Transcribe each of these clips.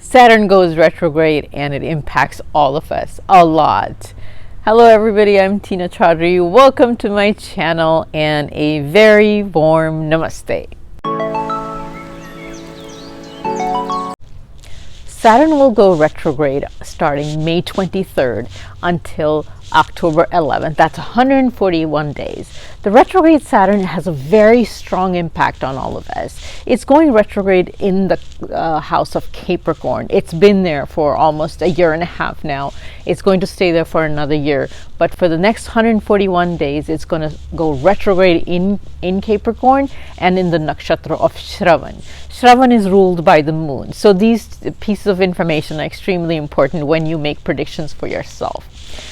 Saturn goes retrograde and it impacts all of us a lot. Hello everybody, I'm Tina Chaudhary. Welcome to my channel and a very warm namaste. Saturn will go retrograde starting May 23rd until October 11th. That's 141 days. The retrograde Saturn has a very strong impact on all of us. It's going retrograde in the house of Capricorn. It's been there for almost a year and a half now. It's going to stay there for another year. But for the next 141 days, it's going to go retrograde in Capricorn and in the nakshatra of Shravan. Shravan is ruled by the moon. So these pieces of information are extremely important when you make predictions for yourself.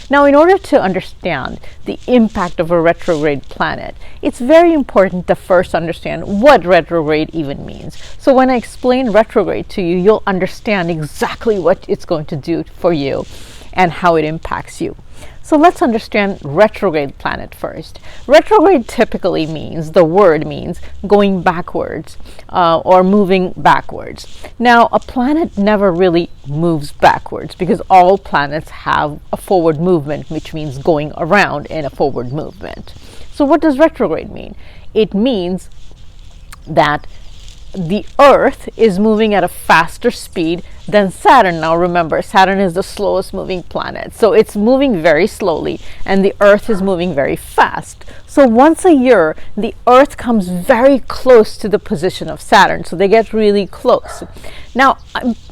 Now, in order to understand the impact of a retrograde planet, it's very important to first understand what retrograde even means. So when I explain retrograde to you, you'll understand exactly what it's going to do for you and how it impacts you. So let's understand retrograde planet first. Retrograde typically means, the word means going backwards or moving backwards. Now, a planet never really moves backwards because all planets have a forward movement, which means going around in a forward movement. So what does retrograde mean? It means that the Earth is moving at a faster speed than Saturn. Now remember, Saturn is the slowest moving planet. So it's moving very slowly and the Earth is moving very fast. So once a year, the Earth comes very close to the position of Saturn. So they get really close. Now,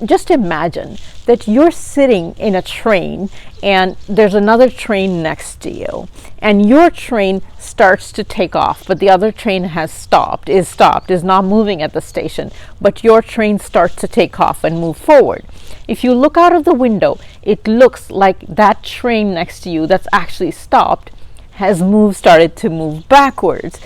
just imagine that you're sitting in a train and there's another train next to you and your train starts to take off, but the other train has stopped, is not moving at the station, but your train starts to take off and move forward. If you look out of the window, it looks like that train next to you that's actually stopped has started to move backwards,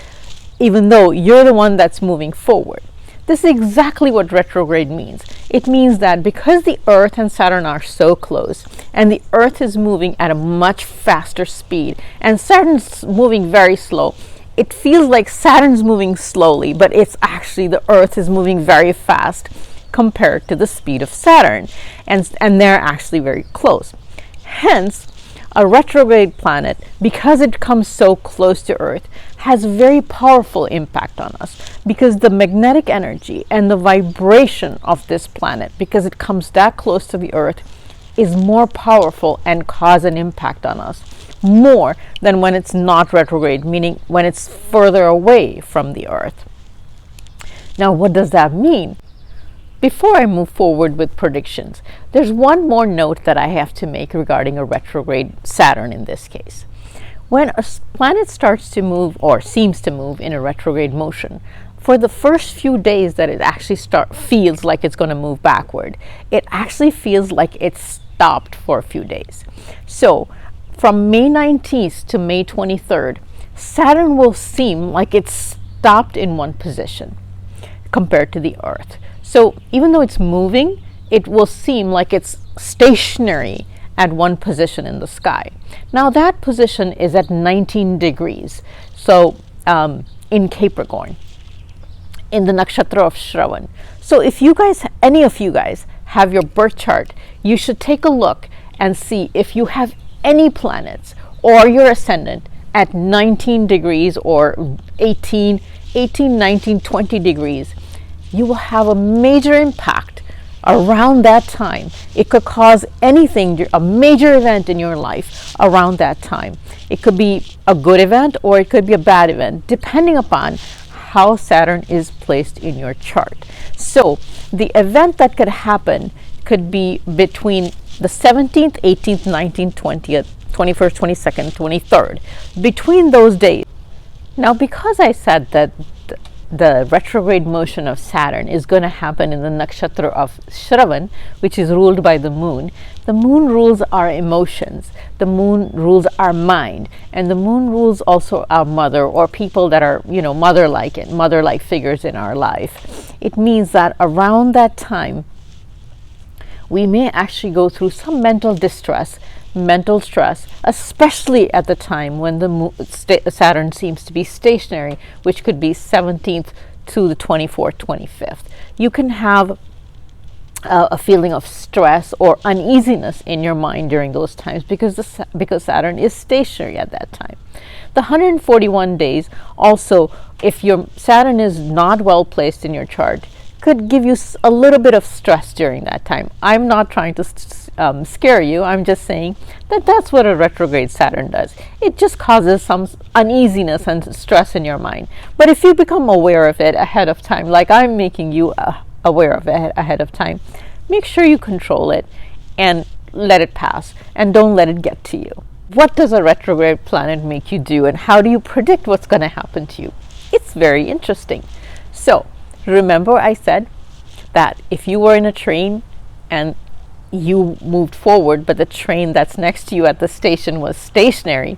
even though you're the one that's moving forward. This is exactly what retrograde means. It means that because the Earth and Saturn are so close, and the Earth is moving at a much faster speed, and Saturn's moving very slow, it feels like Saturn's moving slowly, but it's actually the Earth is moving very fast compared to the speed of Saturn, and they're actually very close. Hence, a retrograde planet, because it comes so close to Earth, has very powerful impact on us because the magnetic energy and the vibration of this planet, because it comes that close to the Earth, is more powerful and cause an impact on us more than when it's not retrograde, meaning when it's further away from the Earth. Now, what does that mean? Before I move forward with predictions, there's one more note that I have to make regarding a retrograde Saturn in this case. When a planet starts to move or seems to move in a retrograde motion, for the first few days that it actually feels like it's going to move backward, it actually feels like it's stopped for a few days. So from May 19th to May 23rd, Saturn will seem like it's stopped in one position compared to the Earth. So even though it's moving, it will seem like it's stationary at one position in the sky. Now that position is at 19 degrees. So in Capricorn, in the nakshatra of Shravan. So if you guys, any of you guys have your birth chart, you should take a look and see if you have any planets or your ascendant at 19 degrees or 18, 19, 20 degrees. You will have a major impact around that time. It could cause anything, a major event in your life around that time. It could be a good event or it could be a bad event, depending upon how Saturn is placed in your chart. So the event that could happen could be between the 17th, 18th, 19th, 20th, 21st, 22nd, 23rd, between those days. Now, because I said that the retrograde motion of Saturn is going to happen in the nakshatra of Shravan, which is ruled by the moon. The moon rules our emotions, the moon rules our mind, and the moon rules also our mother or people that are, mother-like figures in our life. It means that around that time, we may actually go through some mental stress, especially at the time when the Saturn seems to be stationary, which could be 17th to the 24th, 25th. You can have a feeling of stress or uneasiness in your mind during those times, because Saturn is stationary at that time. The 141 days also, if your Saturn is not well placed in your chart, could give you a little bit of stress during that time. I'm not trying to scare you. I'm just saying that that's what a retrograde Saturn does. It just causes some uneasiness and stress in your mind. But if you become aware of it ahead of time, like I'm making you aware of it ahead of time, make sure you control it and let it pass, and don't let it get to you. What does a retrograde planet make you do, and how do you predict what's going to happen to you? It's very interesting. So remember I said that if you were in a train and you moved forward, but the train that's next to you at the station was stationary,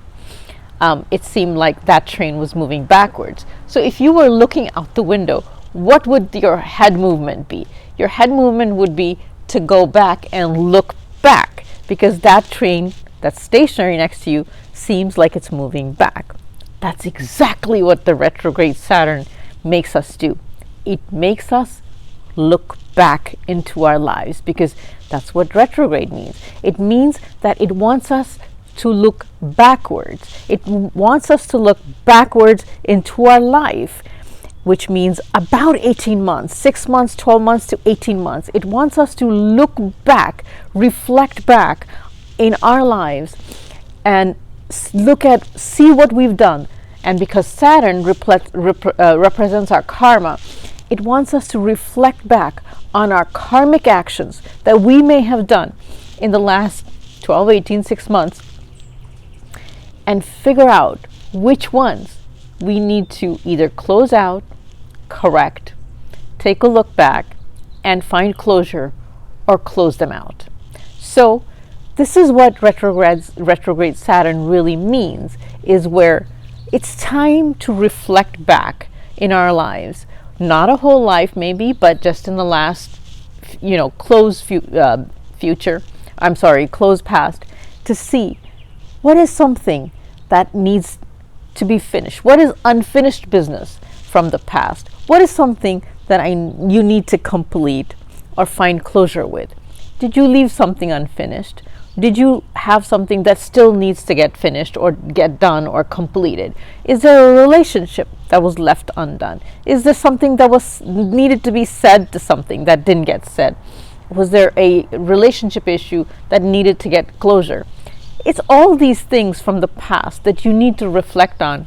it seemed like that train was moving backwards. So if you were looking out the window, what would your head movement be? Your head movement would be to go back and look back, because that train that's stationary next to you seems like it's moving back. That's exactly what the retrograde Saturn makes us do. It makes us look back into our lives, because that's what retrograde means. It means that it wants us to look backwards. It wants us to look backwards into our life, which means about 18 months, 6 months, 12 months to 18 months. It wants us to look back, reflect back in our lives, and see what we've done. And because Saturn represents our karma, it wants us to reflect back on our karmic actions that we may have done in the last 12, 18, 6 months, and figure out which ones we need to either close out, correct, take a look back, and find closure, or close them out. So this is what retrograde Saturn really means, is where it's time to reflect back in our lives. Not a whole life maybe, but just in the last, close past, to see what is something that needs to be finished. What is unfinished business from the past? What is something that you need to complete or find closure with? Did you leave something unfinished? Did you have something that still needs to get finished or get done or completed? Is there a relationship that was left undone? Is there something that was needed to be said to something that didn't get said? Was there a relationship issue that needed to get closure? It's all these things from the past that you need to reflect on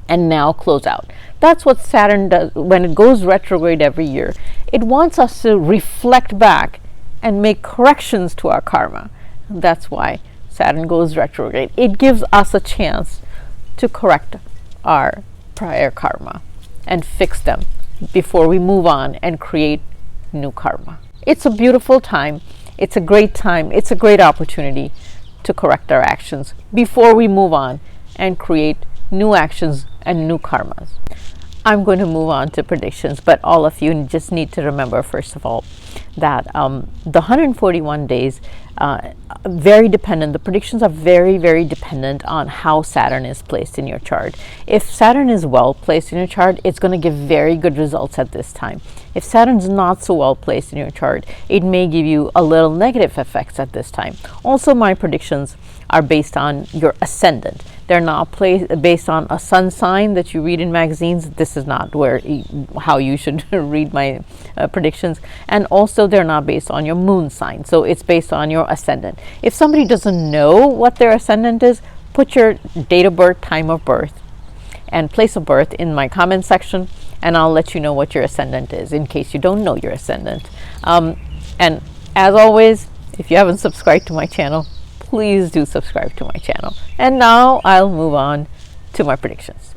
and now close out. That's what Saturn does when it goes retrograde every year. It wants us to reflect back and make corrections to our karma. That's why Saturn goes retrograde. It gives us a chance to correct our prior karma and fix them before we move on and create new karma. It's a beautiful time. It's a great time. It's a great opportunity to correct our actions before we move on and create new actions and new karmas. I'm going to move on to predictions, but all of you just need to remember, first of all, that the 141 days very dependent. The predictions are very, very dependent on how Saturn is placed in your chart. If Saturn is well placed in your chart, it's going to give very good results at this time. If Saturn's not so well placed in your chart, it may give you a little negative effects at this time. Also, my predictions are based on your ascendant. They're not based on a sun sign that you read in magazines. This is not how you should read my predictions. And also, they're not based on your moon sign. So it's based on your ascendant. If somebody doesn't know what their ascendant is, put your date of birth, time of birth, and place of birth in my comment section, and I'll let you know what your ascendant is in case you don't know your ascendant. And as always, if you haven't subscribed to my channel, please do subscribe to my channel. And now I'll move on to my predictions.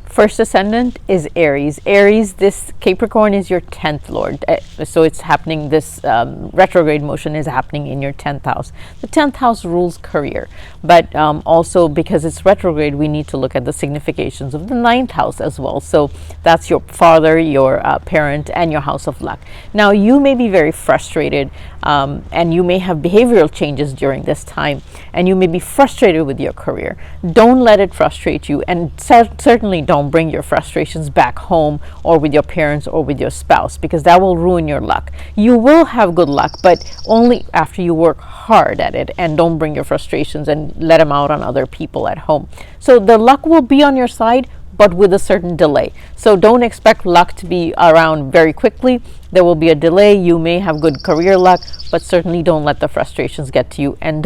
First ascendant is Aries. Aries, this Capricorn is your 10th lord. So it's happening, this retrograde motion is happening in your 10th house. The 10th house rules career. But also because it's retrograde, we need to look at the significations of the 9th house as well. So that's your father, your parent, and your house of luck. Now, you may be very frustrated and you may have behavioral changes during this time, and you may be frustrated with your career. Don't let it frustrate you, and certainly don't bring your frustrations back home or with your parents or with your spouse, because that will ruin your luck. You will have good luck, but only after you work hard at it, and don't bring your frustrations and let them out on other people at home. So the luck will be on your side, but with a certain delay. So don't expect luck to be around very quickly. There will be a delay. You may have good career luck, but certainly don't let the frustrations get to you, and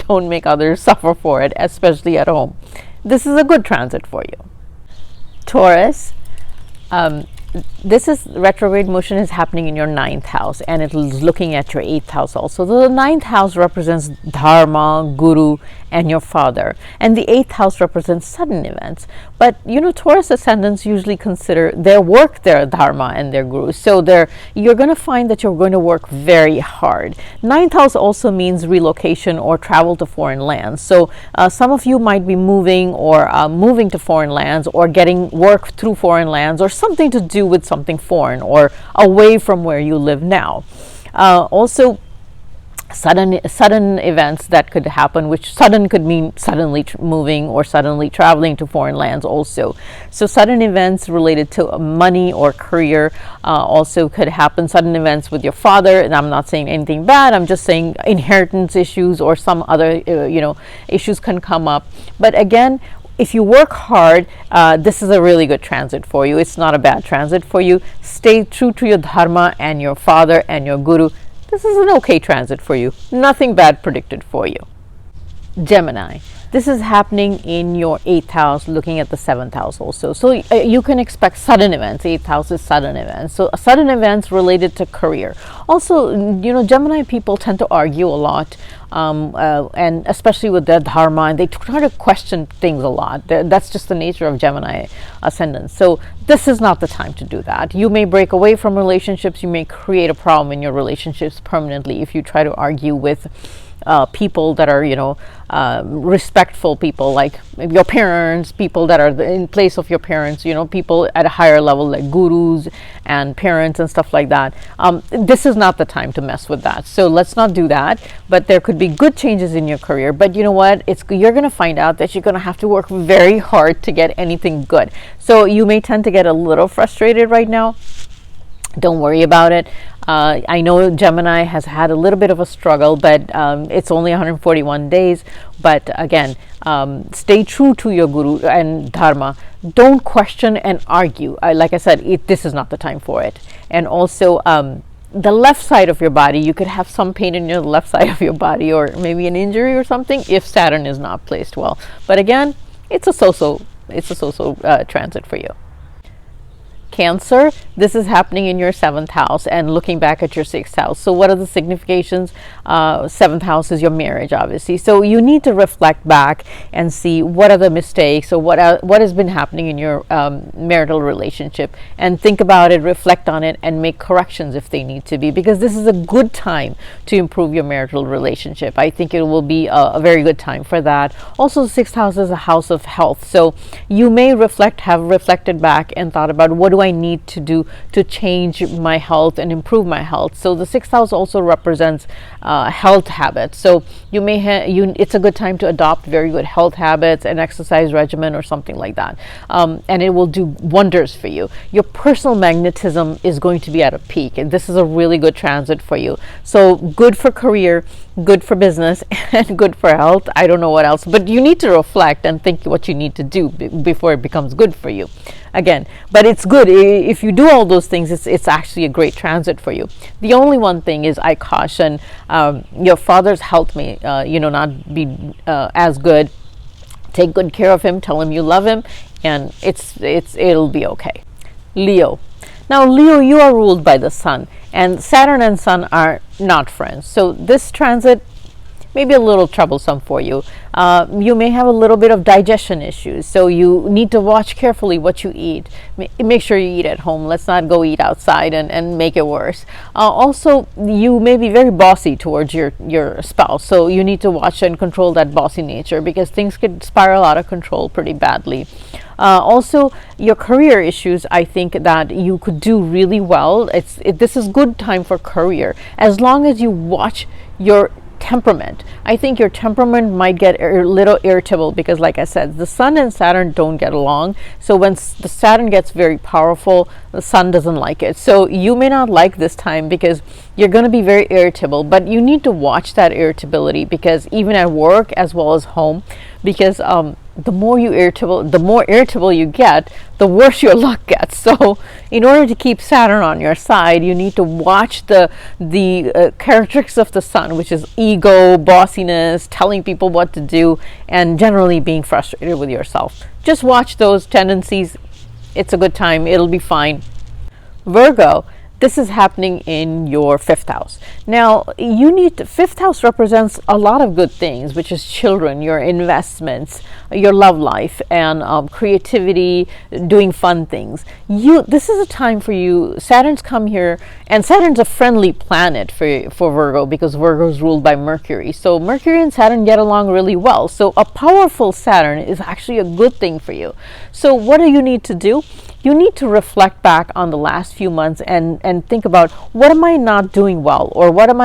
don't make others suffer for it, especially at home. This is a good transit for you. Taurus, this is retrograde motion is happening in your 9th house, and it is looking at your 8th house also. The 9th house represents dharma, guru, and your father, and the 8th house represents sudden events. But Taurus ascendants usually consider their work their dharma and their guru, so you're going to find that you're going to work very hard. 9th house also means relocation or travel to foreign lands, so some of you might be moving to foreign lands, or getting work through foreign lands, or something to do with something foreign or away from where you live now. Also, sudden events that could happen, which sudden could mean suddenly moving or suddenly traveling to foreign lands also. So sudden events related to money or career also could happen. Sudden events with your father, and I'm not saying anything bad, I'm just saying inheritance issues or some other issues can come up. But again, if you work hard, this is a really good transit for you. It's not a bad transit for you. Stay true to your dharma and your father and your guru. This is an okay transit for you. Nothing bad predicted for you. Gemini, this is happening in your 8th house, looking at the 7th house also. So you can expect sudden events. 8th house is sudden events. So sudden events related to career. Also, Gemini people tend to argue a lot, and especially with their dharma, and they try to question things a lot. That's just the nature of Gemini ascendants. So this is not the time to do that. You may break away from relationships. You may create a problem in your relationships permanently if you try to argue with people that are, respectful people, like your parents, people that are in place of your parents, people at a higher level like gurus and parents and stuff like that. This is not the time to mess with that. So let's not do that. But there could be good changes in your career. But you know what? You're going to find out that you're going to have to work very hard to get anything good. So you may tend to get a little frustrated right now. Don't worry about it. I know Gemini has had a little bit of a struggle, but it's only 141 days. But again, stay true to your guru and dharma. Don't question and argue. Like I said, this is not the time for it. And also, the left side of your body, you could have some pain in your left side of your body, or maybe an injury or something if Saturn is not placed well. But again, it's a so-so transit for you. Cancer, this is happening in your 7th house and looking back at your 6th house. So what are the significations? 7th house is your marriage, obviously. So you need to reflect back and see what are the mistakes, or what has been happening in your marital relationship, and think about it, reflect on it, and make corrections if they need to be, because this is a good time to improve your marital relationship. I think it will be a very good time for that. Also, the 6th house is a house of health. So you may have reflected back and thought about, what do I need to do to change my health and improve my health? So the 6th house also represents health habits. So you may it's a good time to adopt very good health habits, an exercise regimen or something like that, and it will do wonders for you. Your personal magnetism is going to be at a peak, and this is a really good transit for you. So good for career, good for business, and good for health. I don't know what else, but you need to reflect and think what you need to do before it becomes good for you. Again, but it's good if you do all those things. It's actually a great transit for you. The only one thing is, I caution your father's health may not be as good. Take good care of him. Tell him you love him, and it'll be okay. Leo. Now, Leo, you are ruled by the sun, and Saturn and sun are not friends. So this transit may be a little troublesome for you. You may have a little bit of digestion issues, so you need to watch carefully what you eat. Make sure you eat at home. Let's not go eat outside and make it worse. Also, you may be very bossy towards your spouse, so you need to watch and control that bossy nature, because things could spiral out of control pretty badly. Also, your career issues, I think that you could do really well. This is good time for career, as long as you watch your temperament. I think your temperament might get a little irritable, because like I said, the sun and Saturn don't get along. So when the Saturn gets very powerful, the sun doesn't like it. So you may not like this time, because you're going to be very irritable, but you need to watch that irritability, because even at work as well as home, because the more irritable you get, the worse your luck gets. So in order to keep Saturn on your side, you need to watch the characteristics of the sun, which is ego, bossiness, telling people what to do, and generally being frustrated with yourself. Just watch those tendencies. It's a good time. It'll be fine. Virgo, this is happening in your fifth house. Now, fifth house represents a lot of good things, which is children, your investments, your love life, and creativity, doing fun things. This is a time for you. Saturn's come here, and Saturn's a friendly planet for Virgo, because Virgo is ruled by Mercury. So Mercury and Saturn get along really well. So a powerful Saturn is actually a good thing for you. So what do you need to do? You need to reflect back on the last few months and think about, what am I not doing well, or what do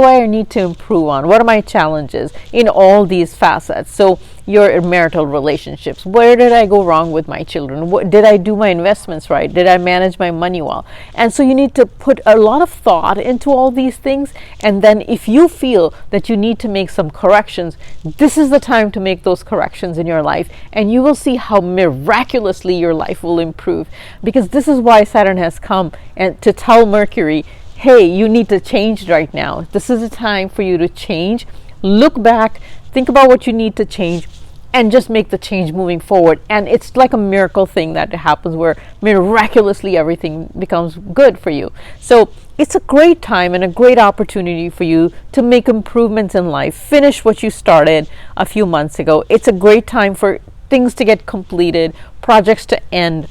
I need to improve on? What are my challenges in all these facets? So your marital relationships, where did I go wrong with my children? Did I do my investments right? Did I manage my money well? And so you need to put a lot of thought into all these things. And then if you feel that you need to make some corrections, this is the time to make those corrections in your life, and you will see how miraculously your life will improve. Because this is why Saturn has come, and to tell Mercury, hey, you need to change right now. This is a time for you to change. Look back, think about what you need to change, and just make the change moving forward. And it's like a miracle thing that happens, where miraculously everything becomes good for you. So it's a great time and a great opportunity for you to make improvements in life, finish what you started a few months ago. It's a great time for things to get completed, projects to end,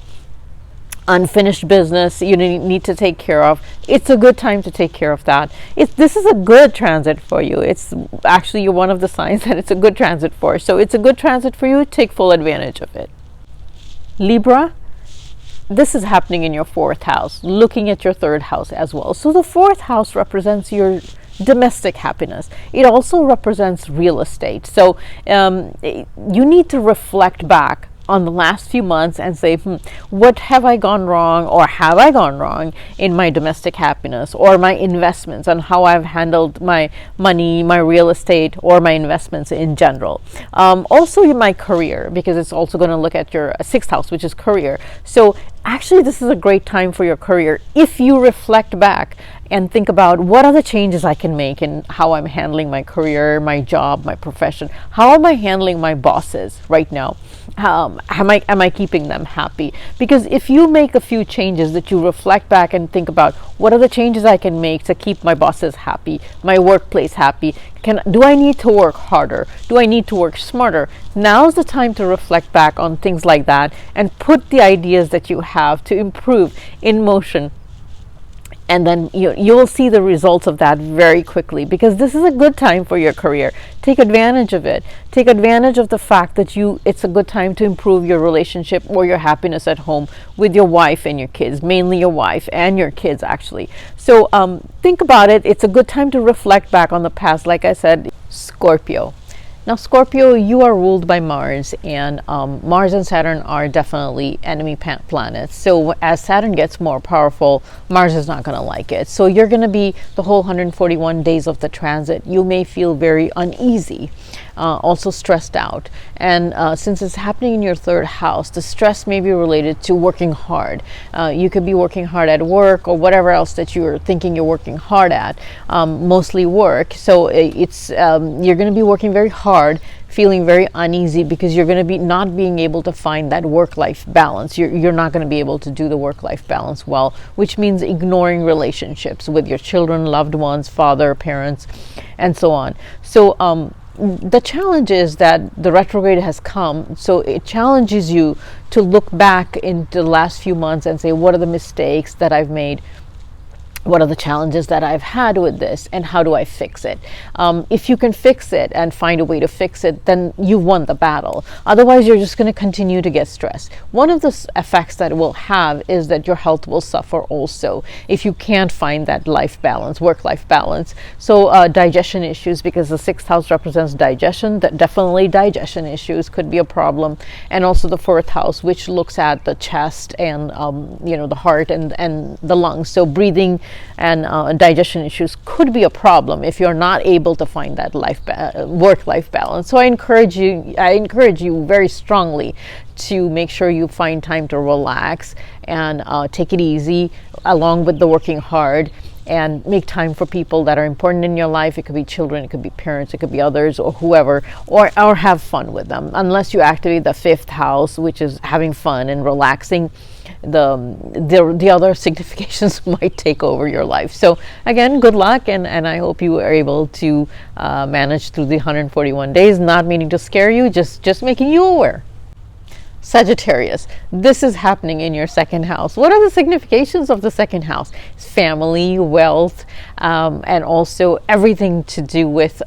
unfinished business you need to take care of. It's a good time to take care of that. This is a good transit for you. It's actually, you're one of the signs that it's a good transit for. So it's a good transit for you. Take full advantage of it. Libra, this is happening in your fourth house, looking at your third house as well. So the fourth house represents your domestic happiness. It also represents real estate. So you need to reflect back on the last few months and say, what have I gone wrong, or have I gone wrong in my domestic happiness or my investments, and how I've handled my money, my real estate, or my investments in general. Also in my career, because it's also going to look at your sixth house, which is career. So actually, this is a great time for your career if you reflect back and think about, what are the changes I can make in how I'm handling my career, my job, my profession. How am I handling my bosses right now? Am I keeping them happy? Because if you make a few changes, that you reflect back and think about, what are the changes I can make to keep my bosses happy, my workplace happy? Do I need to work harder? Do I need to work smarter? Now's the time to reflect back on things like that and put the ideas that you have to improve in motion. And then you'll see the results of that very quickly, because this is a good time for your career. Take advantage of it. Take advantage of the fact that it's a good time to improve your relationship or your happiness at home with your wife and your kids, mainly your wife and your kids, actually. So think about it. It's a good time to reflect back on the past. Like I said, Scorpio. Now, Scorpio, you are ruled by Mars, and Mars and Saturn are definitely enemy planets. So as Saturn gets more powerful, Mars is not going to like it. So you're going to be, the whole 141 days of the transit, you may feel very uneasy, also stressed out. And since it's happening in your third house, the stress may be related to working hard. You could be working hard at work or whatever else that you're thinking you're working hard at, mostly work. So you're going to be working very hard, feeling very uneasy, because you're going to be not being able to find that work-life balance. You're not going to be able to do the work-life balance well, which means ignoring relationships with your children, loved ones, father, parents, and so on. So the challenge is that the retrograde has come, so it challenges you to look back into the last few months and say, what are the mistakes that I've made? What are the challenges that I've had with this, and how do I fix it? If you can fix it and find a way to fix it, then you've won the battle. Otherwise, you're just going to continue to get stressed. One of the effects that it will have is that your health will suffer also if you can't find that life balance, work-life balance. So digestion issues, because the sixth house represents digestion, that definitely digestion issues could be a problem. And also the fourth house, which looks at the chest and the heart and the lungs. So breathing and digestion issues could be a problem if you're not able to find that work-life balance. So I encourage you very strongly to make sure you find time to relax and take it easy, along with the working hard, and make time for people that are important in your life. It could be children, it could be parents, it could be others, or whoever, or have fun with them. Unless you activate the fifth house, which is having fun and relaxing, the other significations might take over your life. So again, good luck, and I hope you are able to manage through the 141 days. Not meaning to scare you, just making you aware. Sagittarius, this is happening in your second house. What are the significations of the second house? It's family, wealth, and also everything to do with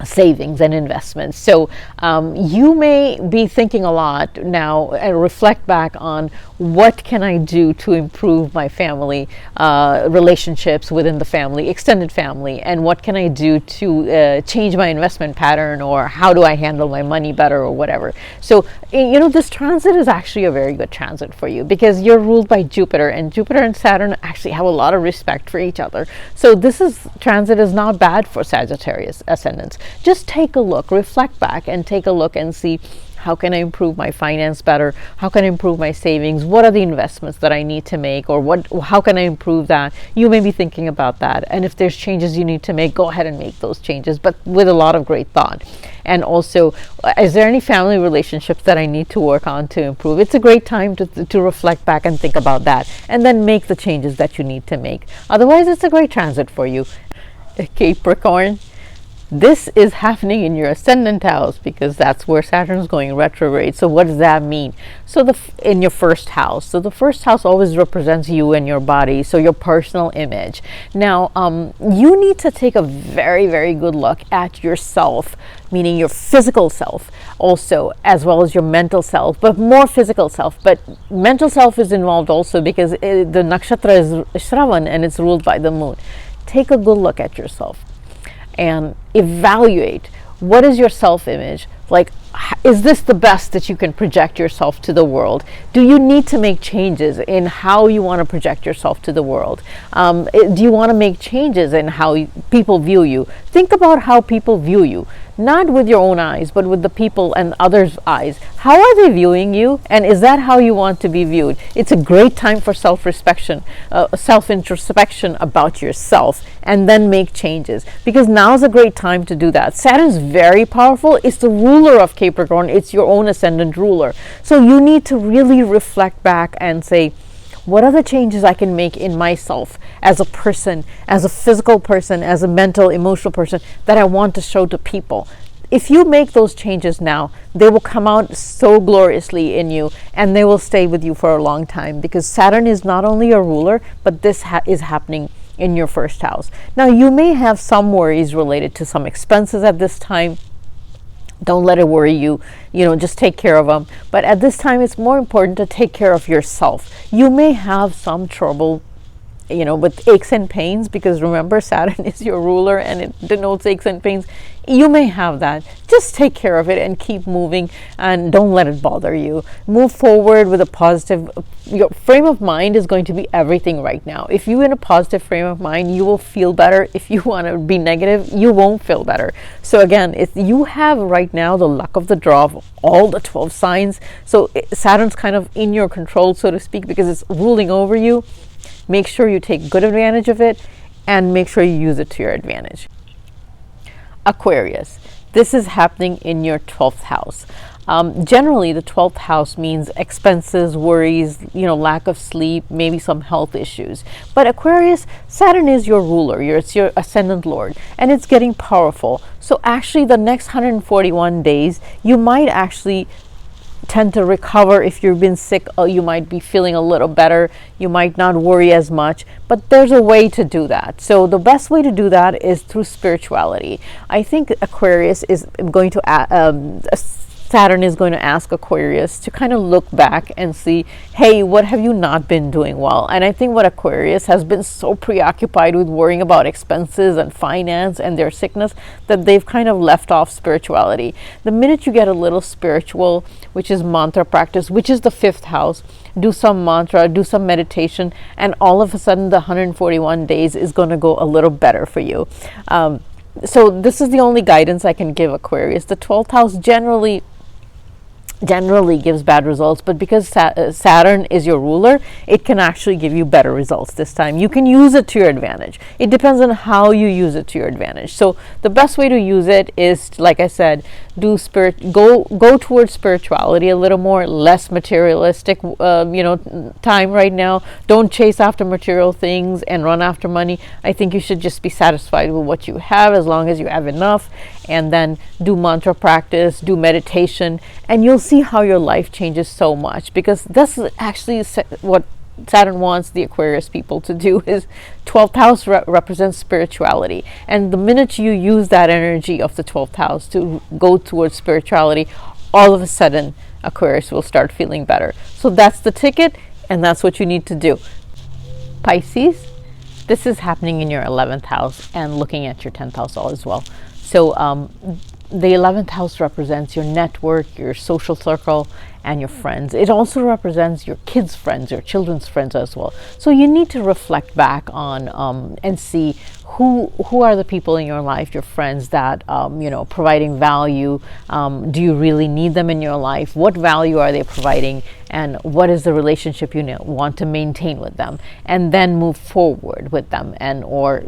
savings and investments. So you may be thinking a lot now and reflect back on what can I do to improve my family relationships within the family, extended family, and what can I do to change my investment pattern, or how do I handle my money better, or whatever. So this transit is actually a very good transit for you, because you're ruled by Jupiter, and Jupiter and Saturn actually have a lot of respect for each other. So transit is not bad for Sagittarius ascendants. Just take a look, reflect back, and take a look and see, how can I improve my finance better? How can I improve my savings? What are the investments that I need to make, or how can I improve that? You may be thinking about that. And if there's changes you need to make, go ahead and make those changes, but with a lot of great thought. And also, is there any family relationships that I need to work on to improve? It's a great time to reflect back and think about that, and then make the changes that you need to make. Otherwise, it's a great transit for you. Capricorn, this is happening in your ascendant house, because that's where Saturn's going retrograde. So what does that mean? So in your first house. So the first house always represents you and your body, so your personal image. Now, you need to take a very, very good look at yourself, meaning your physical self also, as well as your mental self, but more physical self. But mental self is involved also, because the nakshatra is Shravan and it's ruled by the moon. Take a good look at yourself and evaluate, what is your self-image like? Is this the best that you can project yourself to the world? Do you need to make changes in how you want to project yourself to the world? Do you want to make changes in how people view you? Think about how people view you, not with your own eyes, but with the people and others' eyes. How are they viewing you? And is that how you want to be viewed? It's a great time for self-introspection about yourself, and then make changes, because now is a great time to do that. Saturn's very powerful. It's the ruler of Capricorn. It's your own ascendant ruler. So you need to really reflect back and say, what are the changes I can make in myself as a person, as a physical person, as a mental, emotional person, that I want to show to people? If you make those changes now, they will come out so gloriously in you, and they will stay with you for a long time, because Saturn is not only your ruler, but this is happening in your first house. Now, you may have some worries related to some expenses at this time. Don't let it worry you. Just take care of them. But at this time, it's more important to take care of yourself. You may have some trouble, with aches and pains, because remember, Saturn is your ruler and it denotes aches and pains. You may have that. Just take care of it and keep moving, and don't let it bother you. Move forward with a positive. Your frame of mind is going to be everything right now. If you're in a positive frame of mind, you will feel better. If you want to be negative, you won't feel better. So again, you have right now the luck of the draw of all the 12 signs. So Saturn's kind of in your control, so to speak, because it's ruling over you. Make sure you take good advantage of it, and make sure you use it to your advantage. Aquarius, this is happening in your 12th house. Generally, the 12th house means expenses, worries, lack of sleep, maybe some health issues. But Aquarius, Saturn is your ruler, it's your ascendant lord, and it's getting powerful. So actually, the next 141 days, you might actually tend to recover. If you've been sick, you might be feeling a little better. You might not worry as much, but there's a way to do that. So the best way to do that is through spirituality. I think Aquarius is going to Saturn is going to ask Aquarius to kind of look back and see, hey, what have you not been doing well? And I think what Aquarius has been so preoccupied with worrying about expenses and finance and their sickness that they've kind of left off spirituality. The minute you get a little spiritual, which is mantra practice, which is the 5th house, do some mantra, do some meditation, and all of a sudden the 141 days is going to go a little better for you. So this is the only guidance I can give Aquarius. The 12th house generally gives bad results, but because Saturn is your ruler, it can actually give you better results this time. You can use it to your advantage. It depends on how you use it to your advantage. So the best way to use it is, like I said, go towards spirituality a little more, less materialistic time right now. Don't chase after material things and run after money. I think you should just be satisfied with what you have as long as you have enough, and then do mantra practice, do meditation, and you'll see how your life changes so much, because this is actually what Saturn wants the Aquarius people to do. Is 12th house represents spirituality, and the minute you use that energy of the 12th house to go towards spirituality, all of a sudden Aquarius will start feeling better. So that's the ticket, and that's what you need to do. Pisces, this is happening in your 11th house and looking at your 10th house as well. So the 11th house represents your network, your social circle, and your friends. It also represents your kids' friends, your children's friends as well. So you need to reflect back on and see who are the people in your life, your friends that providing value. Do you really need them in your life? What value are they providing, and what is the relationship you want to maintain with them, and then move forward with them, and or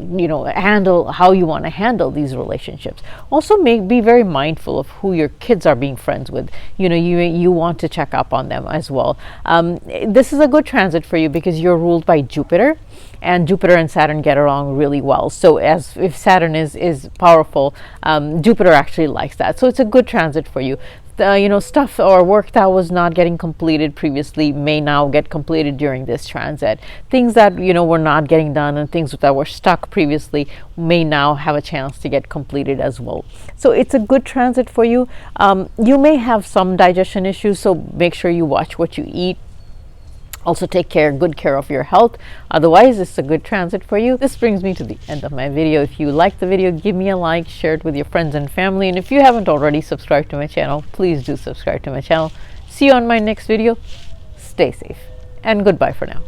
handle how you want to handle these relationships. Also, be very mindful of who your kids are being friends with. You want to check up on them as well. This is a good transit for you because you're ruled by Jupiter, and Jupiter and Saturn get along really well. So if Saturn is powerful, Jupiter actually likes that. So it's a good transit for you. Stuff or work that was not getting completed previously may now get completed during this transit. Things that were not getting done and things that were stuck previously may now have a chance to get completed as well. So it's a good transit for you. You may have some digestion issues, so make sure you watch what you eat. Also take good care of your health. Otherwise, it's a good transit for you. This brings me to the end of my video. If you liked the video, give me a like, share it with your friends and family. And if you haven't already subscribed to my channel, please do subscribe to my channel. See you on my next video. Stay safe and goodbye for now.